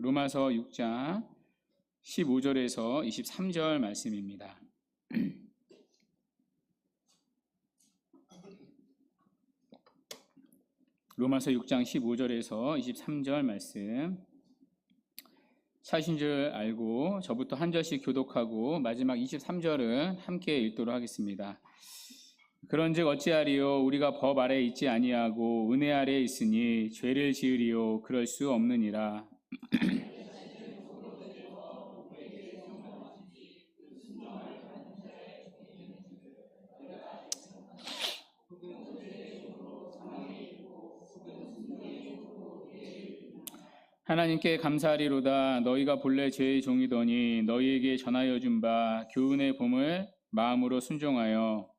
로마서 6장 15절에서 23절 말씀입니다. 로마서 6장 15절에서 23절 말씀 찾으신 줄 알고 저부터 한 절씩 교독하고 마지막 23절은 함께 읽도록 하겠습니다. 그런즉 어찌하리요? 우리가 법 아래에 있지 아니하고 은혜 아래에 있으니 죄를 지으리요? 그럴 수 없느니라. 하나님께 감사하리로다. 너희가 본래 죄의 종이더니 너희에게 전하여 준 바 교훈의 봄을 마음으로 순종하여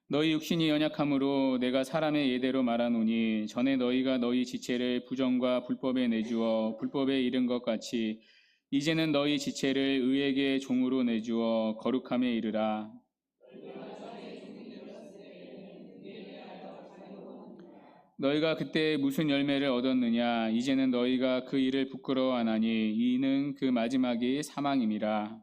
너희 육신이 연약함으로 내가 사람의 예대로 말하노니 전에 너희가 너희 지체를 부정과 불법에 내주어 불법에 이른 것 같이 이제는 너희 지체를 의에게 종으로 내주어 거룩함에 이르라. 너희가 그때 무슨 열매를 얻었느냐? 이제는 너희가 그 일을 부끄러워하나니 이는 그 마지막이 사망임이라.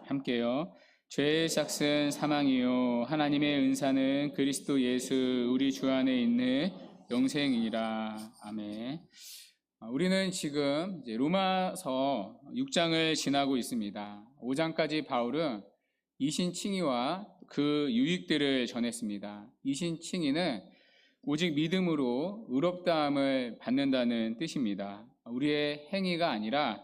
함께요. 죄의 삭은 사망이요 하나님의 은사는 그리스도 예수 우리 주 안에 있는 영생이라. 아멘. 우리는 지금 로마서 6장을 지나고 있습니다. 5장까지 바울은 이신칭의와 그 유익들을 전했습니다. 이신칭의는 오직 믿음으로 의롭다함을 받는다는 뜻입니다. 우리의 행위가 아니라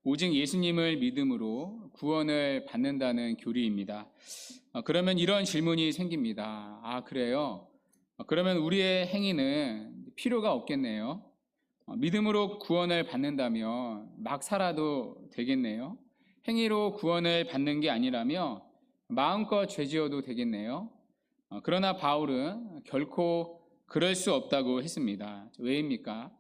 오직 예수님을 믿음으로 구원을 받는다는 교리입니다. 그러면 이런 질문이 생깁니다. 그래요? 그러면 우리의 행위는 필요가 없겠네요. 믿음으로 구원을 받는다면 막 살아도 되겠네요. 행위로 구원을 받는 게 아니라면 마음껏 죄 지어도 되겠네요. 그러나 바울은 결코 그럴 수 없다고 했습니다. 왜입니까?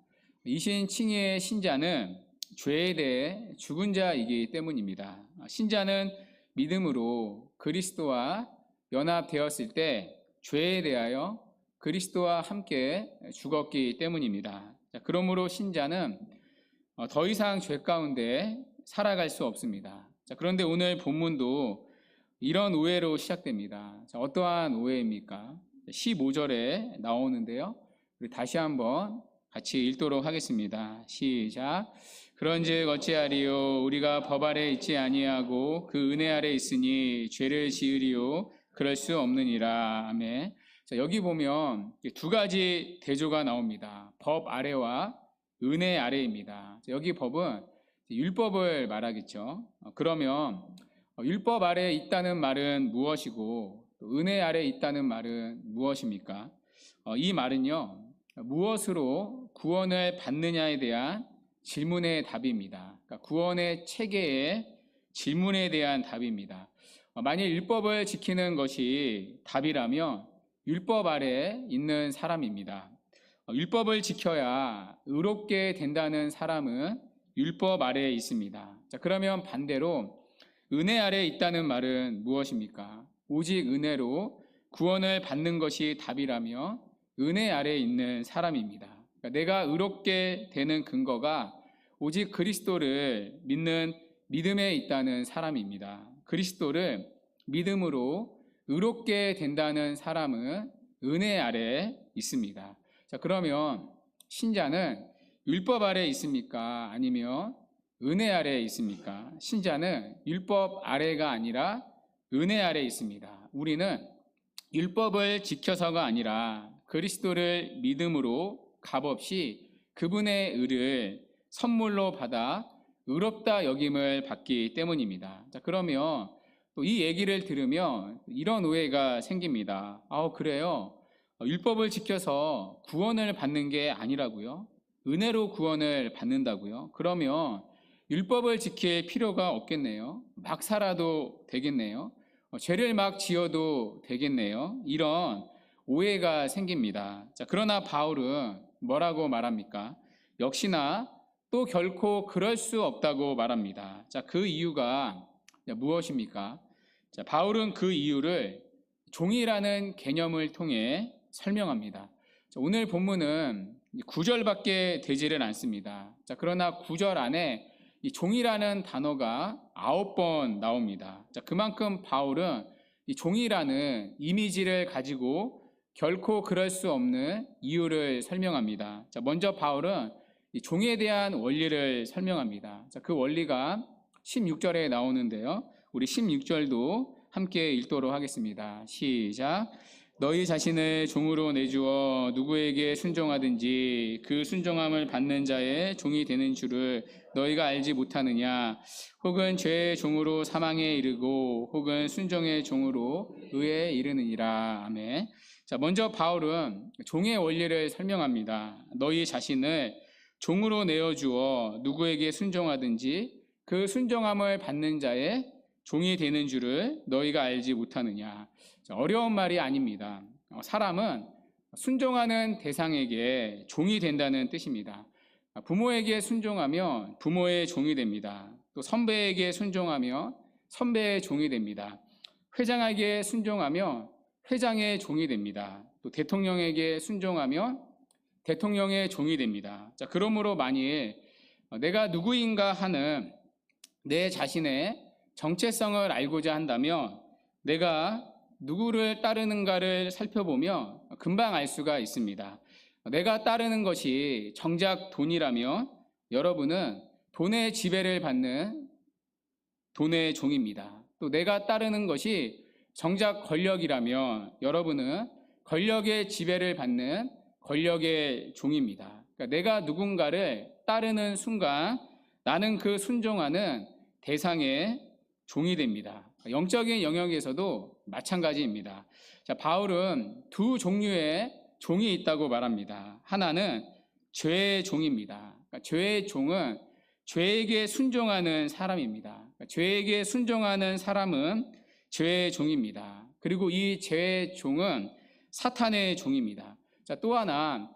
이신칭의의 신자는 죄에 대해 죽은 자이기 때문입니다. 신자는 믿음으로 그리스도와 연합되었을 때 죄에 대하여 그리스도와 함께 죽었기 때문입니다. 그러므로 신자는 더 이상 죄 가운데 살아갈 수 없습니다. 그런데 오늘 본문도 이런 오해로 시작됩니다. 어떠한 오해입니까? 15절에 나오는데요. 우리 다시 한번 같이 읽도록 하겠습니다. 시작. 그런즉 어찌하리요? 우리가 법 아래 있지 아니하고 그 은혜 아래 있으니 죄를 지으리요? 그럴 수 없느니라. 아멘. 여기 보면 두 가지 대조가 나옵니다. 법 아래와 은혜 아래입니다. 여기 법은 율법을 말하겠죠. 그러면 율법 아래에 있다는 말은 무엇이고 은혜 아래에 있다는 말은 무엇입니까? 이 말은요, 무엇으로 구원을 받느냐에 대한 질문의 답입니다. 그러니까 구원의 체계의 질문에 대한 답입니다. 만일 율법을 지키는 것이 답이라면 율법 아래에 있는 사람입니다. 율법을 지켜야 의롭게 된다는 사람은 율법 아래에 있습니다. 그러면 반대로 은혜 아래에 있다는 말은 무엇입니까? 오직 은혜로 구원을 받는 것이 답이라면 은혜 아래에 있는 사람입니다. 내가 의롭게 되는 근거가 오직 그리스도를 믿는 믿음에 있다는 사람입니다. 그리스도를 믿음으로 의롭게 된다는 사람은 은혜 아래에 있습니다. 그러면 신자는 율법 아래에 있습니까? 아니면 은혜 아래에 있습니까? 신자는 율법 아래가 아니라 은혜 아래에 있습니다. 우리는 율법을 지켜서가 아니라 그리스도를 믿음으로 값없이 그분의 의를 선물로 받아 의롭다 여김을 받기 때문입니다. 그러면 또 이 얘기를 들으면 이런 오해가 생깁니다. 그래요? 율법을 지켜서 구원을 받는 게 아니라고요? 은혜로 구원을 받는다고요? 그러면 율법을 지킬 필요가 없겠네요. 막 살아도 되겠네요. 죄를 막 지어도 되겠네요. 이런 오해가 생깁니다. 그러나 바울은 뭐라고 말합니까? 역시나 또 결코 그럴 수 없다고 말합니다. 그 이유가 무엇입니까? 자, 바울은 그 이유를 종이라는 개념을 통해 설명합니다. 자, 오늘 본문은 9절밖에 되지를 않습니다. 자, 그러나 9절 안에 이 종이라는 단어가 9번 나옵니다. 자, 그만큼 바울은 이 종이라는 이미지를 가지고 결코 그럴 수 없는 이유를 설명합니다. 자, 먼저 바울은 이 종에 대한 원리를 설명합니다. 자, 그 원리가 16절에 나오는데요. 우리 16절도 함께 읽도록 하겠습니다. 시작. 너희 자신을 종으로 내주어 누구에게 순종하든지 그 순종함을 받는 자의 종이 되는 줄을 너희가 알지 못하느냐? 혹은 죄의 종으로 사망에 이르고 혹은 순종의 종으로 의에 이르느니라. 아멘. 자, 먼저 바울은 종의 원리를 설명합니다. 너희 자신을 종으로 내어주어 누구에게 순종하든지 그 순종함을 받는 자의 종이 되는 줄을 너희가 알지 못하느냐. 어려운 말이 아닙니다. 사람은 순종하는 대상에게 종이 된다는 뜻입니다. 부모에게 순종하면 부모의 종이 됩니다. 또 선배에게 순종하면 선배의 종이 됩니다. 회장에게 순종하면 회장의 종이 됩니다. 또 대통령에게 순종하면 대통령의 종이 됩니다. 자, 그러므로 만일 내가 누구인가 하는 내 자신의 정체성을 알고자 한다면 내가 누구를 따르는가를 살펴보며 금방 알 수가 있습니다. 내가 따르는 것이 정작 돈이라면 여러분은 돈의 지배를 받는 돈의 종입니다. 또 내가 따르는 것이 정작 권력이라면 여러분은 권력의 지배를 받는 권력의 종입니다. 그러니까 내가 누군가를 따르는 순간 나는 그 순종하는 대상의 종이 됩니다. 영적인 영역에서도 마찬가지입니다. 자, 바울은 두 종류의 종이 있다고 말합니다. 하나는 죄의 종입니다. 그러니까 죄의 종은 죄에게 순종하는 사람입니다. 그러니까 죄에게 순종하는 사람은 죄의 종입니다. 그리고 이 죄의 종은 사탄의 종입니다. 자, 또 하나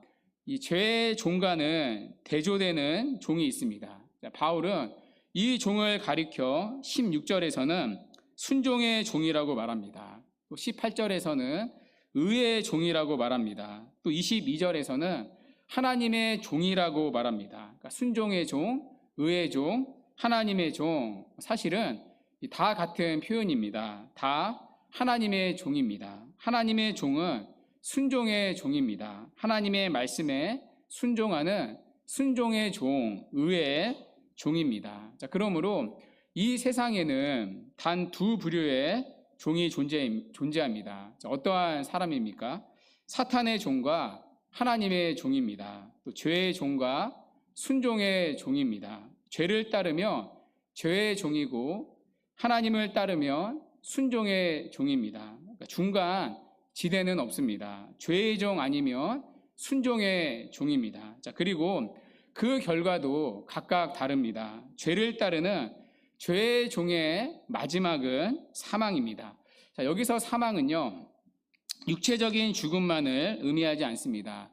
이 죄의 종과는 대조되는 종이 있습니다. 자, 바울은 이 종을 가리켜 16절에서는 순종의 종이라고 말합니다. 또 18절에서는 의의 종이라고 말합니다. 또 22절에서는 하나님의 종이라고 말합니다. 그러니까 순종의 종, 의의 종, 하나님의 종, 사실은 다 같은 표현입니다. 다 하나님의 종입니다. 하나님의 종은 순종의 종입니다. 하나님의 말씀에 순종하는 순종의 종, 의의 종입니다. 자, 그러므로 이 세상에는 단 두 부류의 종이 존재합니다. 자, 어떠한 사람입니까? 사탄의 종과 하나님의 종입니다. 또 죄의 종과 순종의 종입니다. 죄를 따르면 죄의 종이고 하나님을 따르면 순종의 종입니다. 그러니까 중간 지대는 없습니다. 죄의 종 아니면 순종의 종입니다. 자, 그리고 그 결과도 각각 다릅니다. 죄를 따르는 죄의 종의 마지막은 사망입니다. 자, 여기서 사망은요, 육체적인 죽음만을 의미하지 않습니다.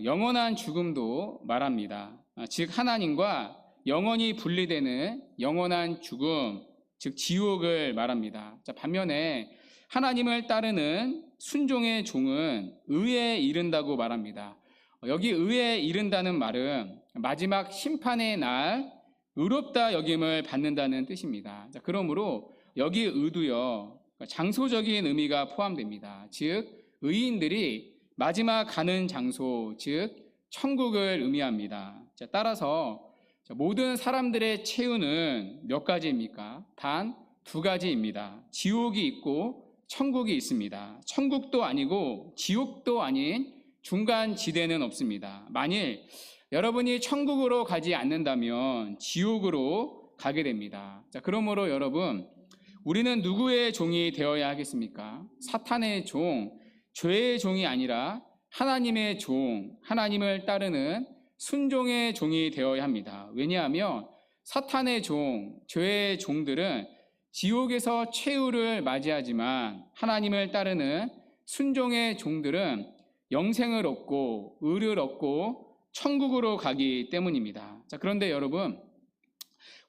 영원한 죽음도 말합니다. 즉 하나님과 영원히 분리되는 영원한 죽음, 즉 지옥을 말합니다. 자, 반면에 하나님을 따르는 순종의 종은 의에 이른다고 말합니다. 여기 의에 이른다는 말은 마지막 심판의 날 의롭다 여김을 받는다는 뜻입니다. 자, 그러므로 여기 의도요, 장소적인 의미가 포함됩니다. 즉 의인들이 마지막 가는 장소, 즉 천국을 의미합니다. 자, 따라서 모든 사람들의 최후는 몇 가지입니까? 단 두 가지입니다. 지옥이 있고 천국이 있습니다. 천국도 아니고 지옥도 아닌 중간 지대는 없습니다. 만일 여러분이 천국으로 가지 않는다면 지옥으로 가게 됩니다. 자, 그러므로 여러분, 우리는 누구의 종이 되어야 하겠습니까? 사탄의 종, 죄의 종이 아니라 하나님의 종, 하나님을 따르는 순종의 종이 되어야 합니다. 왜냐하면 사탄의 종, 죄의 종들은 지옥에서 최후를 맞이하지만 하나님을 따르는 순종의 종들은 영생을 얻고 의를 얻고 천국으로 가기 때문입니다. 자, 그런데 여러분,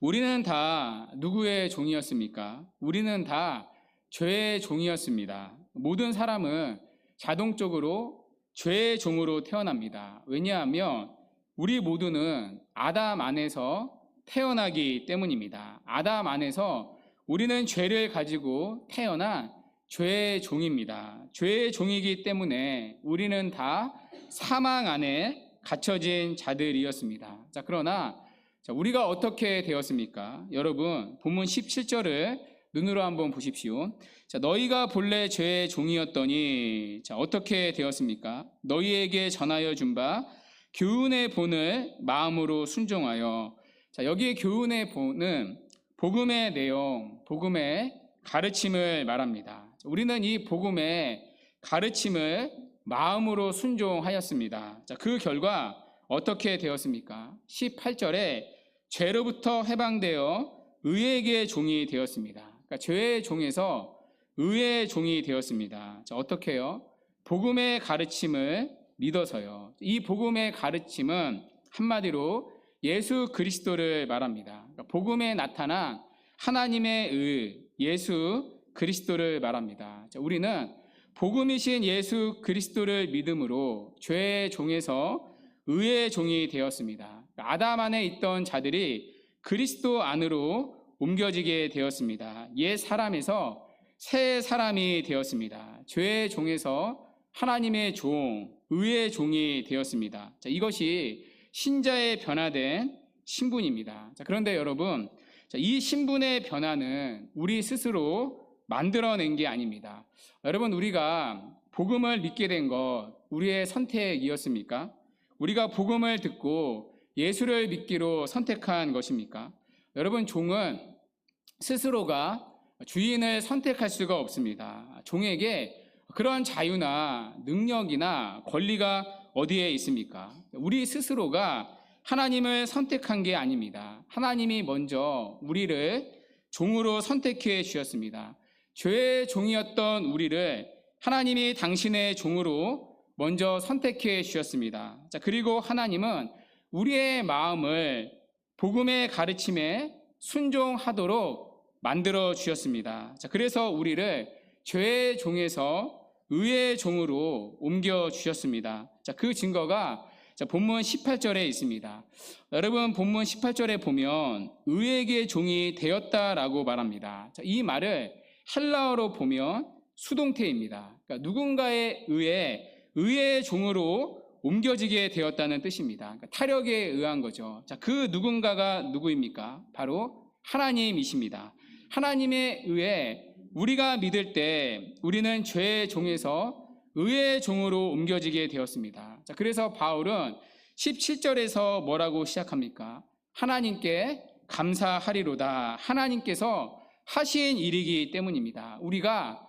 우리는 다 누구의 종이었습니까? 우리는 다 죄의 종이었습니다. 모든 사람은 자동적으로 죄의 종으로 태어납니다. 왜냐하면 우리 모두는 아담 안에서 태어나기 때문입니다. 아담 안에서 우리는 죄를 가지고 태어난 죄의 종입니다. 죄의 종이기 때문에 우리는 다 사망 안에 갇혀진 자들이었습니다. 자, 그러나 우리가 어떻게 되었습니까? 여러분, 본문 17절을 눈으로 한번 보십시오. 자, 너희가 본래 죄의 종이었더니 어떻게 되었습니까? 너희에게 전하여 준 바 교훈의 본을 마음으로 순종하여. 자, 여기 교훈의 본은 복음의 내용, 복음의 가르침을 말합니다. 우리는 이 복음의 가르침을 마음으로 순종하였습니다. 자, 그 결과 어떻게 되었습니까? 18절에 죄로부터 해방되어 의의 종이 되었습니다. 그러니까 죄의 종에서 의의 종이 되었습니다. 자, 어떻게요? 복음의 가르침을 믿어서요. 이 복음의 가르침은 한마디로 예수 그리스도를 말합니다. 그러니까 복음에 나타난 하나님의 의, 예수 그리스도를 말합니다. 자, 우리는 복음이신 예수 그리스도를 믿음으로 죄의 종에서 의의 종이 되었습니다. 아담 안에 있던 자들이 그리스도 안으로 옮겨지게 되었습니다. 옛 사람에서 새 사람이 되었습니다. 죄의 종에서 하나님의 종, 의의 종이 되었습니다. 자, 이것이 신자의 변화된 신분입니다. 자, 그런데 여러분, 이 신분의 변화는 우리 스스로 만들어낸 게 아닙니다. 여러분, 우리가 복음을 믿게 된 것 우리의 선택이었습니까? 우리가 복음을 듣고 예수를 믿기로 선택한 것입니까? 여러분, 종은 스스로가 주인을 선택할 수가 없습니다. 종에게 그런 자유나 능력이나 권리가 어디에 있습니까? 우리 스스로가 하나님을 선택한 게 아닙니다. 하나님이 먼저 우리를 종으로 선택해 주셨습니다. 죄의 종이었던 우리를 하나님이 당신의 종으로 먼저 선택해 주셨습니다. 자, 그리고 하나님은 우리의 마음을 복음의 가르침에 순종하도록 만들어 주셨습니다. 자, 그래서 우리를 죄의 종에서 의의 종으로 옮겨 주셨습니다. 자, 그 증거가 본문 18절에 있습니다. 여러분, 본문 18절에 보면 의에게 종이 되었다라고 말합니다. 자, 이 말을 헬라어로 보면 수동태입니다. 그러니까 누군가에 의해 의의 종으로 옮겨지게 되었다는 뜻입니다. 그러니까 타력에 의한 거죠. 자, 그 누군가가 누구입니까? 바로 하나님이십니다. 하나님에 의해 우리가 믿을 때 우리는 죄의 종에서 의의 종으로 옮겨지게 되었습니다. 자, 그래서 바울은 17절에서 뭐라고 시작합니까? 하나님께 감사하리로다. 하나님께서 하신 일이기 때문입니다. 우리가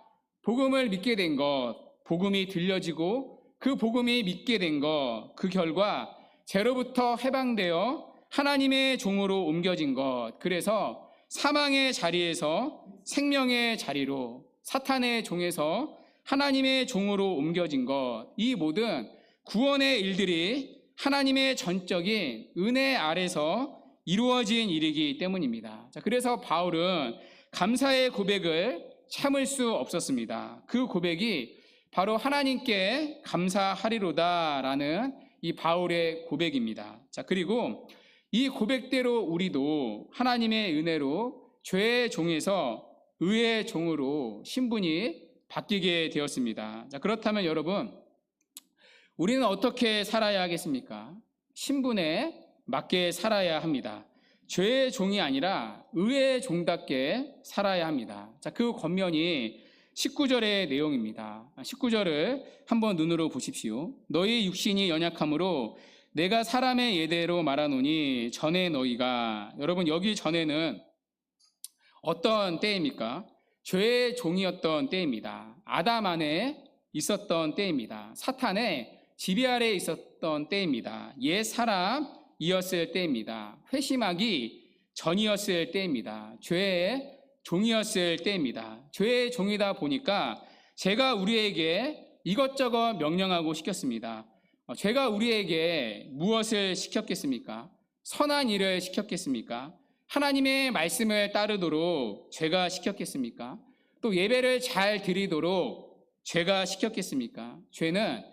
복음을 믿게 된 것, 복음이 들려지고 그 복음이 믿게 된 것, 그 결과 죄로부터 해방되어 하나님의 종으로 옮겨진 것, 그래서 사망의 자리에서 생명의 자리로, 사탄의 종에서 하나님의 종으로 옮겨진 것, 이 모든 구원의 일들이 하나님의 전적인 은혜 아래서 이루어진 일이기 때문입니다. 자, 그래서 바울은 감사의 고백을 참을 수 없었습니다. 그 고백이 바로 하나님께 감사하리로다라는 이 바울의 고백입니다. 자, 그리고 이 고백대로 우리도 하나님의 은혜로 죄의 종에서 의의 종으로 신분이 바뀌게 되었습니다. 자, 그렇다면 여러분, 우리는 어떻게 살아야 하겠습니까? 신분에 맞게 살아야 합니다. 죄의 종이 아니라 의의 종답게 살아야 합니다. 자, 그 겉면이 19절의 내용입니다. 19절을 한번 눈으로 보십시오. 너희 육신이 연약함으로 내가 사람의 예대로 말하노니 전에 너희가, 여러분, 여기 전에는 어떤 때입니까? 죄의 종이었던 때입니다. 아담 안에 있었던 때입니다. 사탄의 지배 아래에 있었던 때입니다. 옛 사람이었을 때입니다. 회심하기 전이었을 때입니다. 죄의 종이었을 때입니다. 죄의 종이다 보니까 제가 우리에게 이것저것 명령하고 시켰습니다. 죄가 우리에게 무엇을 시켰겠습니까? 선한 일을 시켰겠습니까? 하나님의 말씀을 따르도록 죄가 시켰겠습니까? 또 예배를 잘 드리도록 죄가 시켰겠습니까? 죄는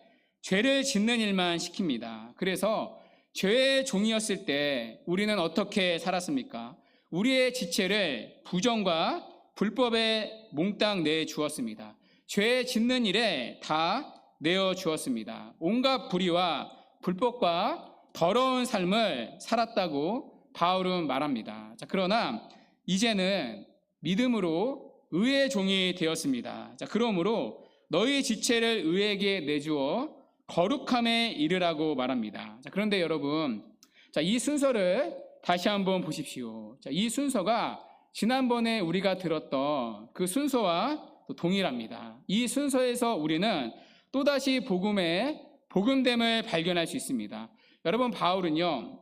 죄를 짓는 일만 시킵니다. 그래서 죄의 종이었을 때 우리는 어떻게 살았습니까? 우리의 지체를 부정과 불법에 몽땅 내주었습니다. 죄 짓는 일에 다 내어주었습니다. 온갖 불의와 불법과 더러운 삶을 살았다고 바울은 말합니다. 자, 그러나 이제는 믿음으로 의의 종이 되었습니다. 자, 그러므로 너희 지체를 의에게 내주어 거룩함에 이르라고 말합니다. 자, 그런데 여러분, 자, 이 순서를 다시 한번 보십시오. 자, 이 순서가 지난번에 우리가 들었던 그 순서와 또 동일합니다. 이 순서에서 우리는 또다시 복음됨을 발견할 수 있습니다. 여러분, 바울은요,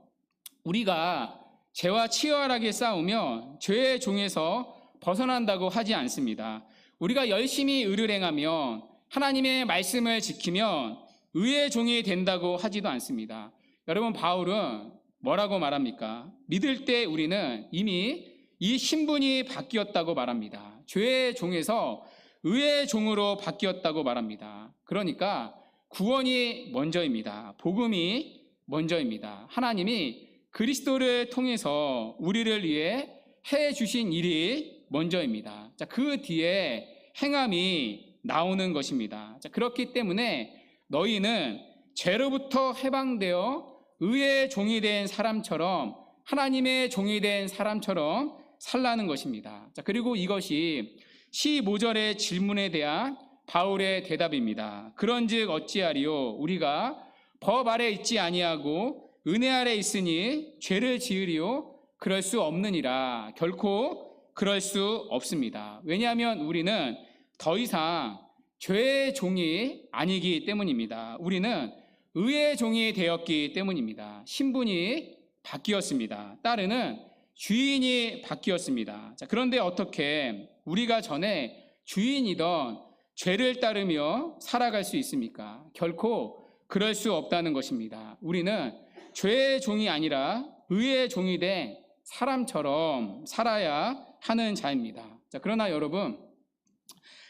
우리가 죄와 치열하게 싸우면 죄의 종에서 벗어난다고 하지 않습니다. 우리가 열심히 의를 행하면 하나님의 말씀을 지키면 의의 종이 된다고 하지도 않습니다. 여러분, 바울은 뭐라고 말합니까? 믿을 때 우리는 이미 이 신분이 바뀌었다고 말합니다. 죄의 종에서 의의 종으로 바뀌었다고 말합니다. 그러니까 구원이 먼저입니다. 복음이 먼저입니다. 하나님이 그리스도를 통해서 우리를 위해 해 주신 일이 먼저입니다. 자, 그 뒤에 행함이 나오는 것입니다. 자, 그렇기 때문에 너희는 죄로부터 해방되어 의의 종이 된 사람처럼, 하나님의 종이 된 사람처럼 살라는 것입니다. 자, 그리고 이것이 15절의 질문에 대한 바울의 대답입니다. 그런즉 어찌하리요? 우리가 법 아래 있지 아니하고 은혜 아래 있으니 죄를 지으리요? 그럴 수 없느니라. 결코 그럴 수 없습니다. 왜냐하면 우리는 더 이상 죄의 종이 아니기 때문입니다. 우리는 의의 종이 되었기 때문입니다. 신분이 바뀌었습니다. 따르는 주인이 바뀌었습니다. 자, 그런데 어떻게 우리가 전에 주인이던 죄를 따르며 살아갈 수 있습니까? 결코 그럴 수 없다는 것입니다. 우리는 죄의 종이 아니라 의의 종이 된 사람처럼 살아야 하는 자입니다. 자, 그러나 여러분,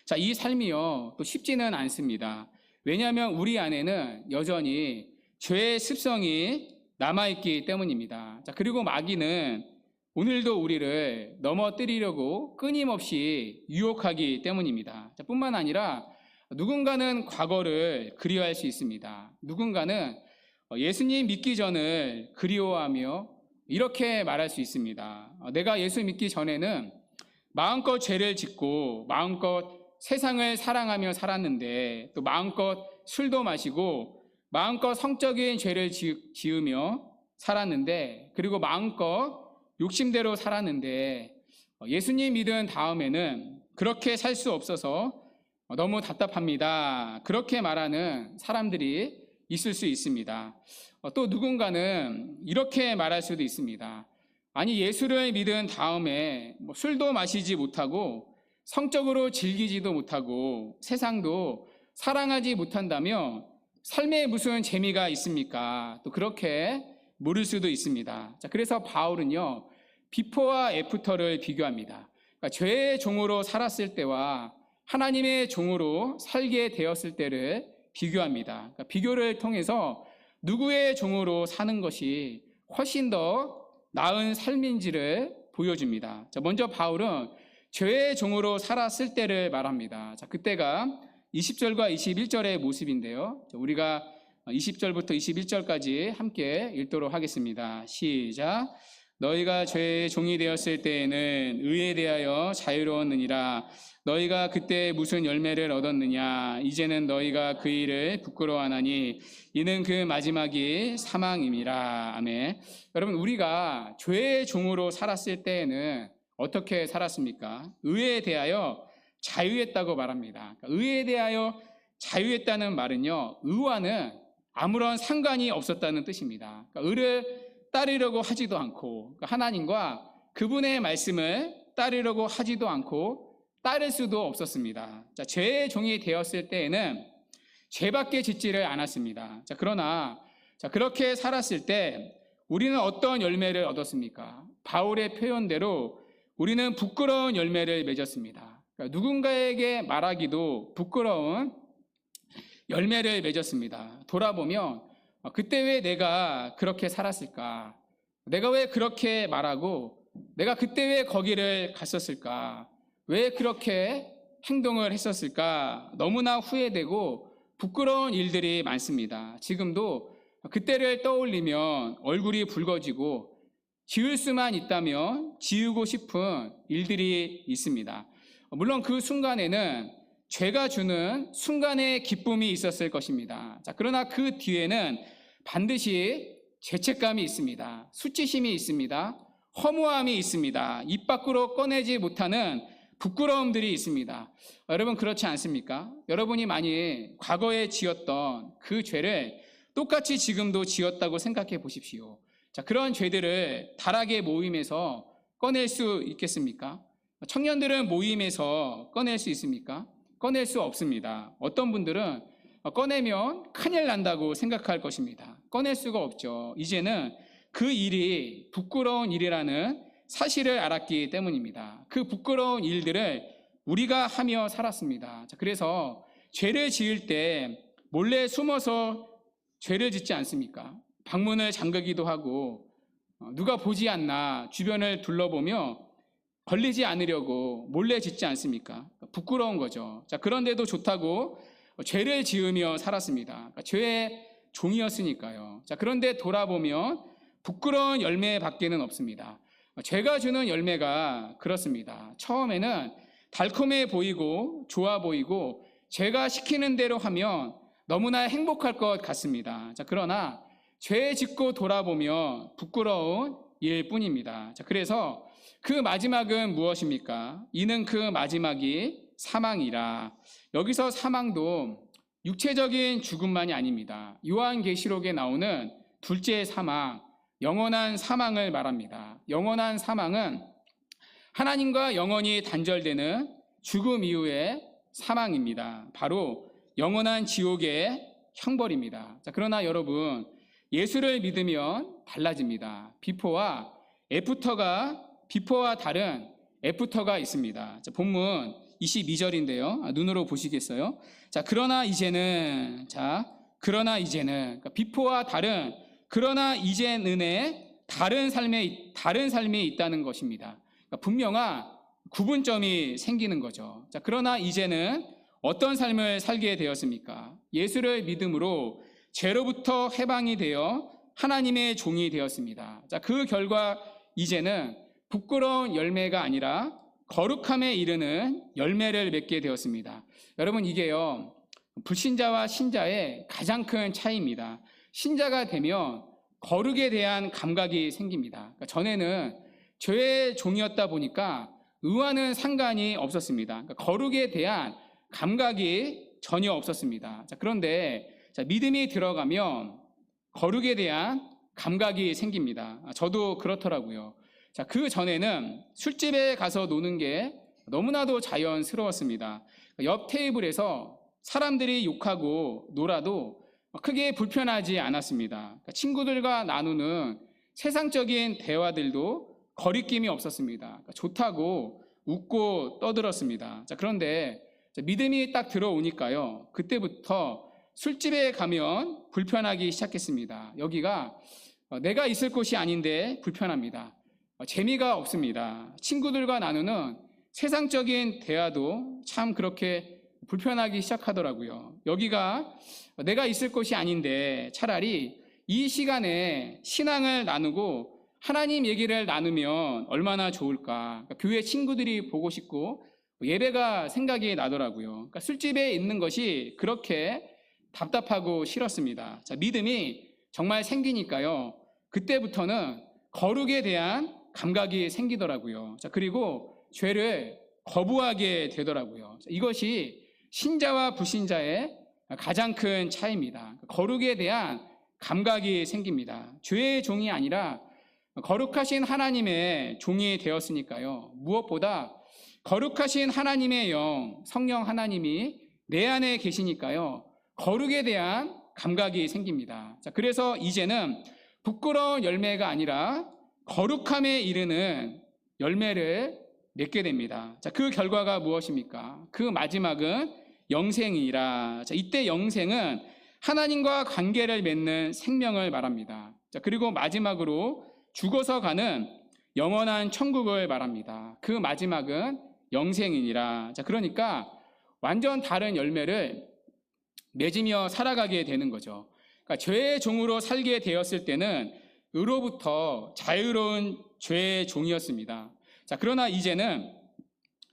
자, 이 삶이요, 또 쉽지는 않습니다. 왜냐하면 우리 안에는 여전히 죄의 습성이 남아있기 때문입니다. 자, 그리고 마귀는 오늘도 우리를 넘어뜨리려고 끊임없이 유혹하기 때문입니다. 자, 뿐만 아니라 누군가는 과거를 그리워할 수 있습니다. 누군가는 예수님 믿기 전을 그리워하며 이렇게 말할 수 있습니다. 내가 예수 믿기 전에는 마음껏 죄를 짓고 마음껏 세상을 사랑하며 살았는데, 또 마음껏 술도 마시고 마음껏 성적인 죄를 지으며 살았는데, 그리고 마음껏 욕심대로 살았는데 예수님 믿은 다음에는 그렇게 살 수 없어서 너무 답답합니다. 그렇게 말하는 사람들이 있을 수 있습니다. 또 누군가는 이렇게 말할 수도 있습니다. 아니, 예수를 믿은 다음에 술도 마시지 못하고 성적으로 즐기지도 못하고 세상도 사랑하지 못한다며 삶에 무슨 재미가 있습니까? 또 그렇게 물을 수도 있습니다. 자, 그래서 바울은요, 비포와 애프터를 비교합니다. 그러니까 죄의 종으로 살았을 때와 하나님의 종으로 살게 되었을 때를 비교합니다. 그러니까 비교를 통해서 누구의 종으로 사는 것이 훨씬 더 나은 삶인지를 보여줍니다. 자, 먼저 바울은 죄의 종으로 살았을 때를 말합니다. 자, 그때가 20절과 21절의 모습인데요. 우리가 20절부터 21절까지 함께 읽도록 하겠습니다. 시작. 너희가 죄의 종이 되었을 때에는 의에 대하여 자유로웠느니라. 너희가 그때 무슨 열매를 얻었느냐? 이제는 너희가 그 일을 부끄러워하나니 이는 그 마지막이 사망임이라. 아멘. 여러분, 우리가 죄의 종으로 살았을 때에는 어떻게 살았습니까? 의에 대하여 자유했다고 말합니다. 의에 대하여 자유했다는 말은요, 의와는 아무런 상관이 없었다는 뜻입니다. 의를 따르려고 하지도 않고, 하나님과 그분의 말씀을 따르려고 하지도 않고 따를 수도 없었습니다. 자, 죄의 종이 되었을 때에는 죄밖에 짓지를 않았습니다. 자, 그러나 그렇게 살았을 때 우리는 어떤 열매를 얻었습니까? 바울의 표현대로 우리는 부끄러운 열매를 맺었습니다. 그러니까 누군가에게 말하기도 부끄러운 열매를 맺었습니다. 돌아보면 그때 왜 내가 그렇게 살았을까? 내가 왜 그렇게 말하고 내가 그때 왜 거기를 갔었을까? 왜 그렇게 행동을 했었을까? 너무나 후회되고 부끄러운 일들이 많습니다. 지금도 그때를 떠올리면 얼굴이 붉어지고 지울 수만 있다면 지우고 싶은 일들이 있습니다. 물론 그 순간에는 죄가 주는 순간의 기쁨이 있었을 것입니다. 자, 그러나 그 뒤에는 반드시 죄책감이 있습니다. 수치심이 있습니다. 허무함이 있습니다. 입 밖으로 꺼내지 못하는 부끄러움들이 있습니다. 여러분 그렇지 않습니까? 여러분이 만일 과거에 지었던 그 죄를 똑같이 지금도 지었다고 생각해 보십시오. 자, 그런 죄들을 다락의 모임에서 꺼낼 수 있겠습니까? 청년들은 모임에서 꺼낼 수 있습니까? 꺼낼 수 없습니다. 어떤 분들은 꺼내면 큰일 난다고 생각할 것입니다. 꺼낼 수가 없죠. 이제는 그 일이 부끄러운 일이라는 사실을 알았기 때문입니다. 그 부끄러운 일들을 우리가 하며 살았습니다. 그래서 죄를 지을 때 몰래 숨어서 죄를 짓지 않습니까? 방문을 잠그기도 하고 누가 보지 않나 주변을 둘러보며 걸리지 않으려고 몰래 짓지 않습니까? 부끄러운 거죠. 자, 그런데도 좋다고 죄를 지으며 살았습니다. 그러니까 죄의 종이었으니까요. 자, 그런데 돌아보면 부끄러운 열매밖에는 없습니다. 죄가 주는 열매가 그렇습니다. 처음에는 달콤해 보이고 좋아 보이고 죄가 시키는 대로 하면 너무나 행복할 것 같습니다. 자, 그러나 죄 짓고 돌아보면 부끄러운 일 뿐입니다. 자, 그래서 그 마지막은 무엇입니까? 이는 그 마지막이 사망이라. 여기서 사망도 육체적인 죽음만이 아닙니다. 요한계시록에 나오는 둘째 사망, 영원한 사망을 말합니다. 영원한 사망은 하나님과 영원히 단절되는 죽음 이후의 사망입니다. 바로 영원한 지옥의 형벌입니다. 자, 그러나 여러분, 예수를 믿으면 달라집니다. 비포와 다른 애프터가 있습니다. 자, 본문 22절인데요. 눈으로 보시겠어요? 자, 그러나 이제는, 그러니까 비포와 다른, 그러나 이제는의 다른 삶이 있다는 것입니다. 그러니까 분명한 구분점이 생기는 거죠. 자, 그러나 이제는 어떤 삶을 살게 되었습니까? 예수를 믿음으로 죄로부터 해방이 되어 하나님의 종이 되었습니다. 자, 그 결과 이제는 부끄러운 열매가 아니라 거룩함에 이르는 열매를 맺게 되었습니다. 여러분, 이게요, 불신자와 신자의 가장 큰 차이입니다. 신자가 되면 거룩에 대한 감각이 생깁니다. 그러니까 전에는 죄의 종이었다 보니까 의와는 상관이 없었습니다. 그러니까 거룩에 대한 감각이 전혀 없었습니다. 자, 그런데 믿음이 들어가면 거룩에 대한 감각이 생깁니다. 저도 그렇더라고요. 자, 그 전에는 술집에 가서 노는 게 너무나도 자연스러웠습니다. 옆 테이블에서 사람들이 욕하고 놀아도 크게 불편하지 않았습니다. 친구들과 나누는 세상적인 대화들도 거리낌이 없었습니다. 좋다고 웃고 떠들었습니다. 자, 그런데 믿음이 딱 들어오니까요, 그때부터 술집에 가면 불편하기 시작했습니다. 여기가 내가 있을 곳이 아닌데 불편합니다. 재미가 없습니다. 친구들과 나누는 세상적인 대화도 참 그렇게 불편하기 시작하더라고요. 여기가 내가 있을 곳이 아닌데 차라리 이 시간에 신앙을 나누고 하나님 얘기를 나누면 얼마나 좋을까. 그러니까 교회 친구들이 보고 싶고 예배가 생각이 나더라고요. 그러니까 술집에 있는 것이 그렇게 답답하고 싫었습니다. 자, 믿음이 정말 생기니까요, 그때부터는 거룩에 대한 감각이 생기더라고요. 자, 그리고 죄를 거부하게 되더라고요. 자, 이것이 신자와 불신자의 가장 큰 차이입니다. 거룩에 대한 감각이 생깁니다. 죄의 종이 아니라 거룩하신 하나님의 종이 되었으니까요, 무엇보다 거룩하신 하나님의 영, 성령 하나님이 내 안에 계시니까요, 거룩에 대한 감각이 생깁니다. 자, 그래서 이제는 부끄러운 열매가 아니라 거룩함에 이르는 열매를 맺게 됩니다. 자, 그 결과가 무엇입니까? 그 마지막은 영생이라. 자, 이때 영생은 하나님과 관계를 맺는 생명을 말합니다. 자, 그리고 마지막으로 죽어서 가는 영원한 천국을 말합니다. 그 마지막은 영생이니라. 자, 그러니까 완전 다른 열매를 맺으며 살아가게 되는 거죠. 그러니까 죄의 종으로 살게 되었을 때는 의로부터 자유로운 죄의 종이었습니다. 자, 그러나 이제는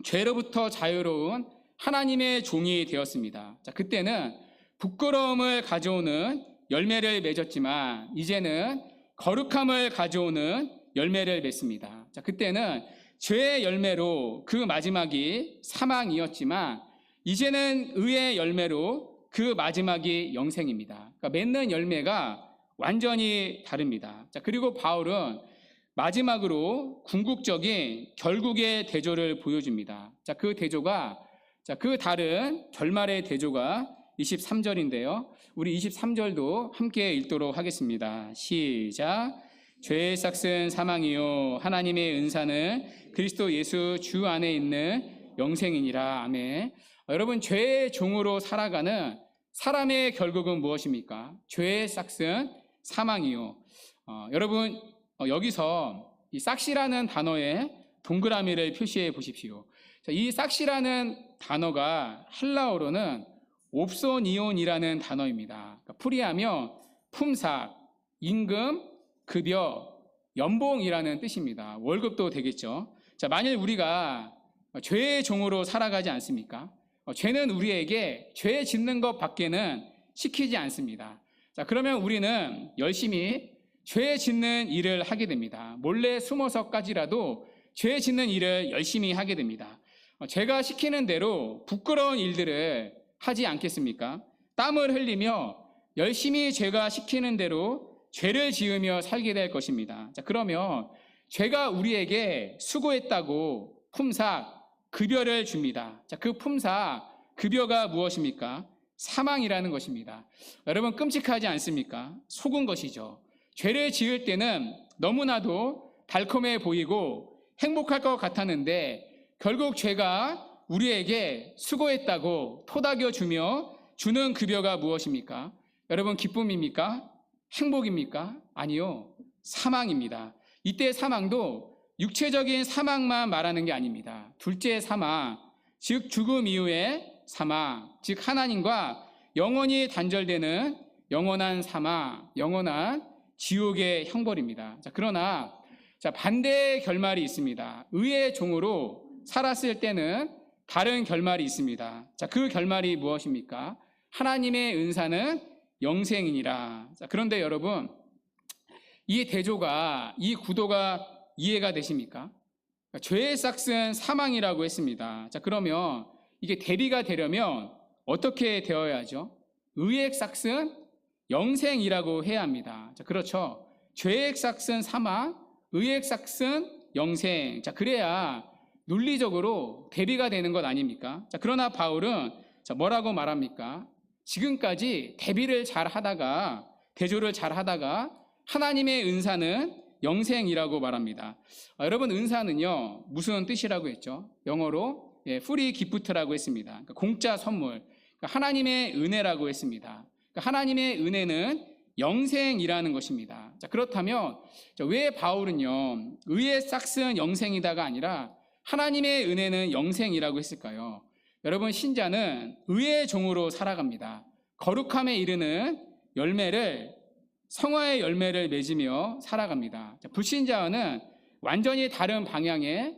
죄로부터 자유로운 하나님의 종이 되었습니다. 자, 그때는 부끄러움을 가져오는 열매를 맺었지만 이제는 거룩함을 가져오는 열매를 맺습니다. 자, 그때는 죄의 열매로 그 마지막이 사망이었지만 이제는 의의 열매로 그 마지막이 영생입니다. 그러니까 맺는 열매가 완전히 다릅니다. 자, 그리고 바울은 마지막으로 궁극적인 결국의 대조를 보여줍니다. 자, 그 대조가 그 다른 결말의 대조가 23절인데요. 우리 23절도 함께 읽도록 하겠습니다. 시작. 죄의 싹은 사망이요 하나님의 은사는 그리스도 예수 주 안에 있는 영생이니라. 아멘. 여러분, 죄의 종으로 살아가는 사람의 결국은 무엇입니까? 죄의 싹은 사망이요. 여러분, 여기서 이 싹시라는 단어에 동그라미를 표시해 보십시오. 자, 이 싹시라는 단어가 헬라어로는 옵소니온이라는 단어입니다. 그러니까 풀이하면 품삯, 임금, 급여, 연봉이라는 뜻입니다. 월급도 되겠죠. 자, 만일 우리가 죄의 종으로 살아가지 않습니까? 죄는 우리에게 죄 짓는 것 밖에는 시키지 않습니다. 자, 그러면 우리는 열심히 죄 짓는 일을 하게 됩니다. 몰래 숨어서까지라도 죄 짓는 일을 열심히 하게 됩니다. 죄가 시키는 대로 부끄러운 일들을 하지 않겠습니까? 땀을 흘리며 열심히 죄가 시키는 대로 죄를 지으며 살게 될 것입니다. 자, 그러면 죄가 우리에게 수고했다고 품삯, 급여를 줍니다. 자, 그 품삯, 급여가 무엇입니까? 사망이라는 것입니다. 여러분, 끔찍하지 않습니까? 속은 것이죠. 죄를 지을 때는 너무나도 달콤해 보이고 행복할 것 같았는데 결국 죄가 우리에게 수고했다고 토닥여 주며 주는 급여가 무엇입니까? 여러분, 기쁨입니까? 행복입니까? 아니요, 사망입니다. 이때 사망도 육체적인 사망만 말하는 게 아닙니다. 둘째 사망, 즉 죽음 이후의 사망, 즉 하나님과 영원히 단절되는 영원한 사망, 영원한 지옥의 형벌입니다. 자, 그러나 반대의 결말이 있습니다. 의의 종으로 살았을 때는 다른 결말이 있습니다. 자, 그 결말이 무엇입니까? 하나님의 은사는 영생이니라. 자, 그런데 여러분, 이 대조가, 이 구도가 이해가 되십니까? 죄의 싹은 사망이라고 했습니다. 자, 그러면 이게 대비가 되려면 어떻게 되어야죠? 의의 싹은 영생이라고 해야 합니다. 자, 그렇죠. 죄의 싹은 사망, 의의 싹은 영생. 자, 그래야 논리적으로 대비가 되는 것 아닙니까? 자, 그러나 바울은 뭐라고 말합니까? 지금까지 대비를 잘 하다가, 대조를 잘 하다가 하나님의 은사는 영생이라고 말합니다. 여러분, 은사는요, 무슨 뜻이라고 했죠? 영어로 프리 기프트라고 했습니다. 그러니까 공짜 선물. 그러니까 하나님의 은혜라고 했습니다. 그러니까 하나님의 은혜는 영생이라는 것입니다. 자, 그렇다면 왜 바울은요, 의의 싹은 영생이다가 아니라 하나님의 은혜는 영생이라고 했을까요? 여러분, 신자는 의의 종으로 살아갑니다. 거룩함에 이르는 열매를, 성화의 열매를 맺으며 살아갑니다. 불신자와는 완전히 다른 방향의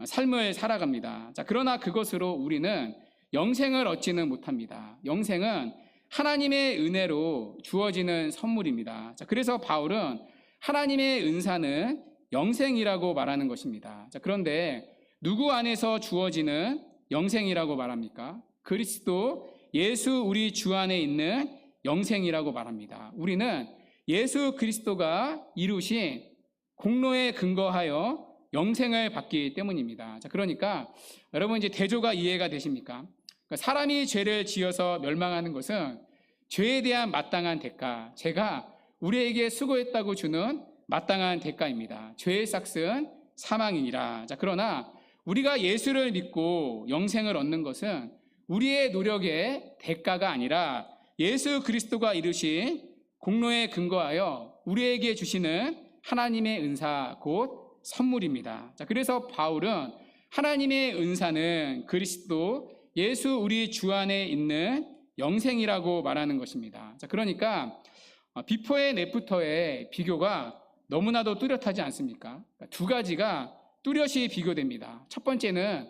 삶을 살아갑니다. 자, 그러나 그것으로 우리는 영생을 얻지는 못합니다. 영생은 하나님의 은혜로 주어지는 선물입니다. 자, 그래서 바울은 하나님의 은사는 영생이라고 말하는 것입니다. 자, 그런데 누구 안에서 주어지는 영생이라고 말합니까? 그리스도 예수 우리 주 안에 있는 영생이라고 말합니다. 우리는 예수 그리스도가 이루신 공로에 근거하여 영생을 받기 때문입니다. 자, 그러니까 여러분, 이제 대조가 이해가 되십니까? 그러니까 사람이 죄를 지어서 멸망하는 것은 죄에 대한 마땅한 대가, 죄가 우리에게 수고했다고 주는 마땅한 대가입니다. 죄의 삭은 사망이니라. 자, 그러나 우리가 예수를 믿고 영생을 얻는 것은 우리의 노력의 대가가 아니라 예수 그리스도가 이루신 공로에 근거하여 우리에게 주시는 하나님의 은사 곧 선물입니다. 자, 그래서 바울은 하나님의 은사는 그리스도 예수 우리 주 안에 있는 영생이라고 말하는 것입니다. 자, 그러니까 비포의 넷부터의 비교가 너무나도 뚜렷하지 않습니까? 두 가지가 뚜렷이 비교됩니다. 첫 번째는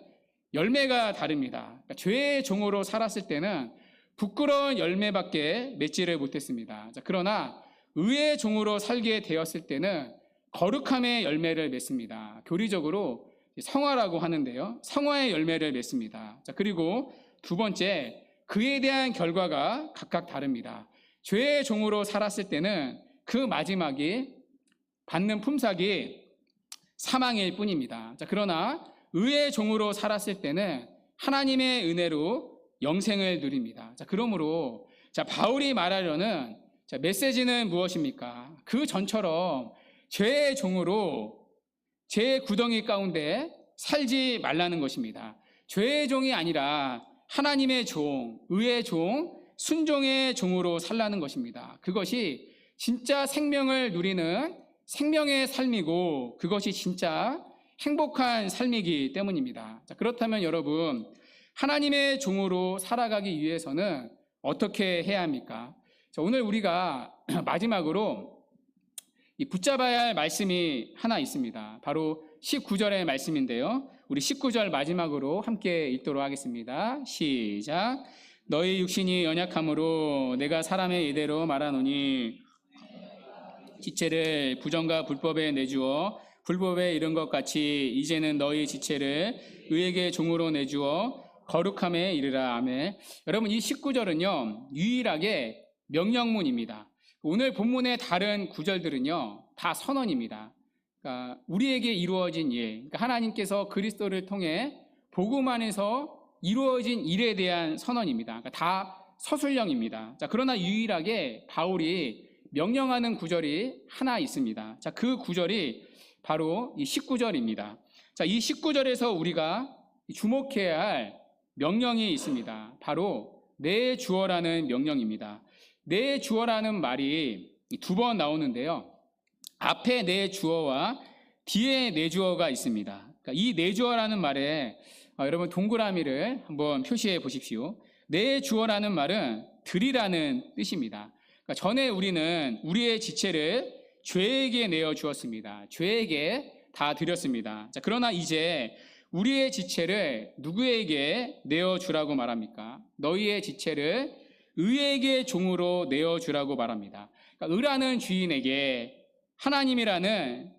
열매가 다릅니다. 그러니까 죄의 종으로 살았을 때는 부끄러운 열매밖에 맺지를 못했습니다. 자, 그러나 의의 종으로 살게 되었을 때는 거룩함의 열매를 맺습니다. 교리적으로 성화라고 하는데요, 성화의 열매를 맺습니다. 자, 그리고 두 번째, 그에 대한 결과가 각각 다릅니다. 죄의 종으로 살았을 때는 그 마지막이 받는 품삯이 사망일 뿐입니다. 자, 그러나 의의 종으로 살았을 때는 하나님의 은혜로 영생을 누립니다. 자, 그러므로 바울이 말하려는 메시지는 무엇입니까? 그 전처럼 죄의 종으로 죄의 구덩이 가운데 살지 말라는 것입니다. 죄의 종이 아니라 하나님의 종, 의의 종, 순종의 종으로 살라는 것입니다. 그것이 진짜 생명을 누리는 생명의 삶이고 그것이 진짜 행복한 삶이기 때문입니다. 자, 그렇다면 여러분, 하나님의 종으로 살아가기 위해서는 어떻게 해야 합니까? 자, 오늘 우리가 마지막으로 붙잡아야 할 말씀이 하나 있습니다. 바로 19절의 말씀인데요, 우리 19절 마지막으로 함께 읽도록 하겠습니다. 시작. 너희 육신이 연약함으로 내가 사람의 이대로 말하노니 지체를 부정과 불법에 내주어 불법에 이른 것 같이 이제는 너희 지체를 의에게 종으로 내주어 거룩함에 이르라. 아멘. 여러분, 이 19절은요 유일하게 명령문입니다. 오늘 본문의 다른 구절들은요 다 선언입니다. 그러니까 우리에게 이루어진 일, 그러니까 하나님께서 그리스도를 통해 복음 안에서 이루어진 일에 대한 선언입니다. 그러니까 다 서술형입니다. 자, 그러나 유일하게 바울이 명령하는 구절이 하나 있습니다. 자, 그 구절이 바로 이 19절입니다. 자, 이 19절에서 우리가 주목해야 할 명령이 있습니다. 바로 내 주어라는 명령입니다. 내 주어라는 말이 두 번 나오는데요, 앞에 내 주어와 뒤에 내 주어가 있습니다. 그러니까 이 내 주어라는 말에 여러분 동그라미를 한번 표시해 보십시오. 내 주어라는 말은 들이라는 뜻입니다. 그러니까 전에 우리는 우리의 지체를 죄에게 내어 주었습니다. 죄에게 다 드렸습니다. 자, 그러나 이제 우리의 지체를 누구에게 내어 주라고 말합니까? 너희의 지체를 의에게 종으로 내어 주라고 말합니다. 그러니까 의라는 주인에게, 하나님이라는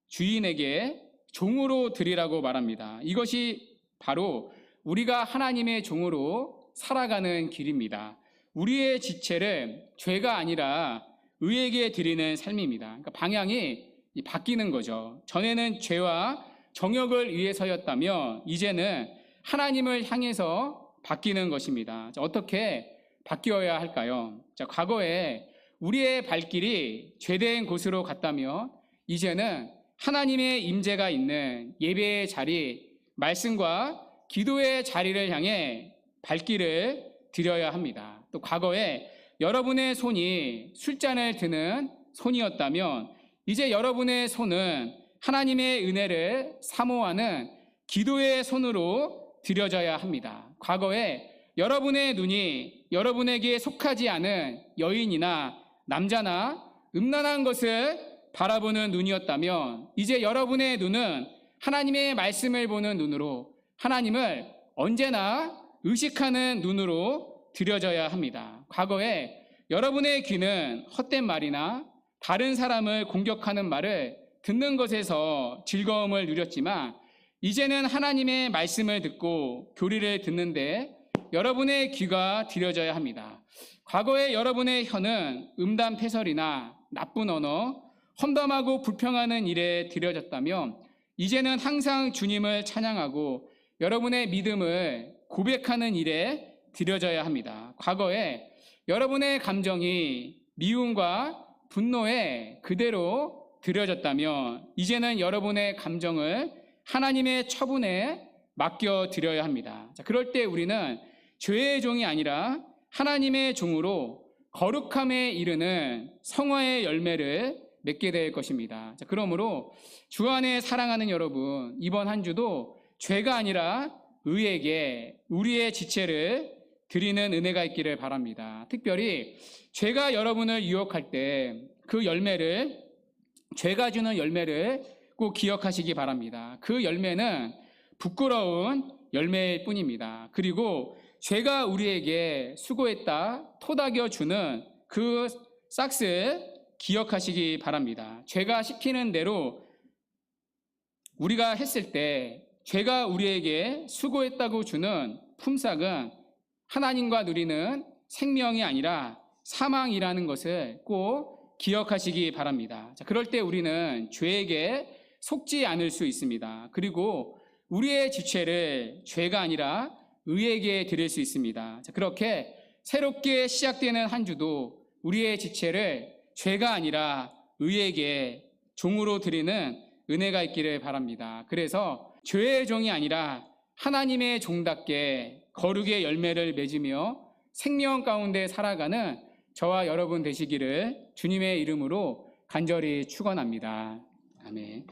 주인에게 종으로 드리라고 말합니다. 이것이 바로 우리가 하나님의 종으로 살아가는 길입니다. 우리의 지체를 죄가 아니라 의에게 드리는 삶입니다. 그러니까 방향이 바뀌는 거죠. 전에는 죄와 정욕을 위해서였다면 이제는 하나님을 향해서 바뀌는 것입니다. 자, 어떻게 바뀌어야 할까요? 자, 과거에 우리의 발길이 죄된 곳으로 갔다면 이제는 하나님의 임재가 있는 예배의 자리, 말씀과 기도의 자리를 향해 발길을 들여야 합니다. 또 과거에 여러분의 손이 술잔을 드는 손이었다면 이제 여러분의 손은 하나님의 은혜를 사모하는 기도의 손으로 들여져야 합니다. 과거에 여러분의 눈이 여러분에게 속하지 않은 여인이나 남자나 음란한 것을 바라보는 눈이었다면 이제 여러분의 눈은 하나님의 말씀을 보는 눈으로, 하나님을 언제나 의식하는 눈으로 들여져야 합니다. 과거에 여러분의 귀는 헛된 말이나 다른 사람을 공격하는 말을 듣는 것에서 즐거움을 누렸지만 이제는 하나님의 말씀을 듣고 교리를 듣는데 여러분의 귀가 들여져야 합니다. 과거에 여러분의 혀는 음담패설이나 나쁜 언어, 험담하고 불평하는 일에 들여졌다면 이제는 항상 주님을 찬양하고 여러분의 믿음을 고백하는 일에 들여져야 합니다. 과거에 여러분의 감정이 미움과 분노에 그대로 드려졌다면 이제는 여러분의 감정을 하나님의 처분에 맡겨드려야 합니다. 자, 그럴 때 우리는 죄의 종이 아니라 하나님의 종으로 거룩함에 이르는 성화의 열매를 맺게 될 것입니다. 자, 그러므로 주 안에 사랑하는 여러분, 이번 한 주도 죄가 아니라 의에게 우리의 지체를 드리는 은혜가 있기를 바랍니다. 특별히 죄가 여러분을 유혹할 때 그 열매를, 죄가 주는 열매를 꼭 기억하시기 바랍니다. 그 열매는 부끄러운 열매일 뿐입니다. 그리고 죄가 우리에게 수고했다 토닥여 주는 그 싹스 기억하시기 바랍니다. 죄가 시키는 대로 우리가 했을 때 죄가 우리에게 수고했다고 주는 품삯은 하나님과 누리는 생명이 아니라 사망이라는 것을 꼭 기억하시기 바랍니다. 자, 그럴 때 우리는 죄에게 속지 않을 수 있습니다. 그리고 우리의 지체를 죄가 아니라 의에게 드릴 수 있습니다. 자, 그렇게 새롭게 시작되는 한 주도 우리의 지체를 죄가 아니라 의에게 종으로 드리는 은혜가 있기를 바랍니다. 그래서 죄의 종이 아니라 하나님의 종답게 거룩의 열매를 맺으며 생명 가운데 살아가는 저와 여러분 되시기를 주님의 이름으로 간절히 축원합니다. 아멘.